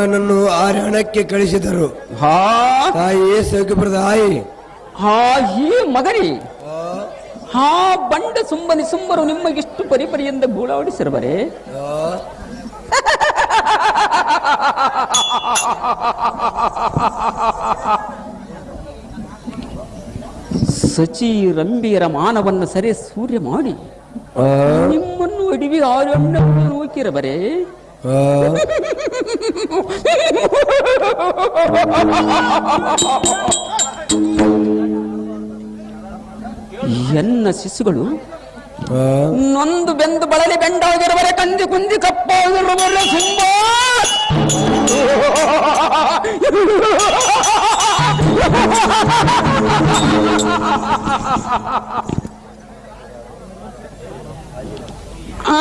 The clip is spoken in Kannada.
ನನ್ನನ್ನು ಆರಣಕ್ಕೆ ಕಳಿಸಿದರು. ಹಾ ತಾಯಿ ಸೌಖ್ಯಪ್ರದಾಯಿ. ಹಾ ಈ ಮಗನಿ ಹಾ ಬಂಡ ಸುಂಬನಿ ಸುಂಬರು ನಿಮಗಿಷ್ಟು ಪರಿಪರಿಯಿಂದ ಗೂಳಾಡಿಸಿರುವರೆ. ಸಚಿ ರಂಬಿಯರ ಮಾನವನ್ನು ಸರಿ ಸೂರ್ಯ ಮಾಡಿ ನಿಮ್ಮನ್ನು ಅಡಿವಿ ಆರಣ್ಣವನ್ನು ನೂಕಿರಬರೆ. ಎನ್ನ ಶಿಶುಗಳು ನೊಂದು ಬೆಂದು ಬಳಲಿ ಬೆಂಡಾಗಿರುವರೆ, ಕಂದಿ ಕುಂದಿ ಕಪ್ಪಾಗಿರುವರೆ ಸುಂಬ ಆ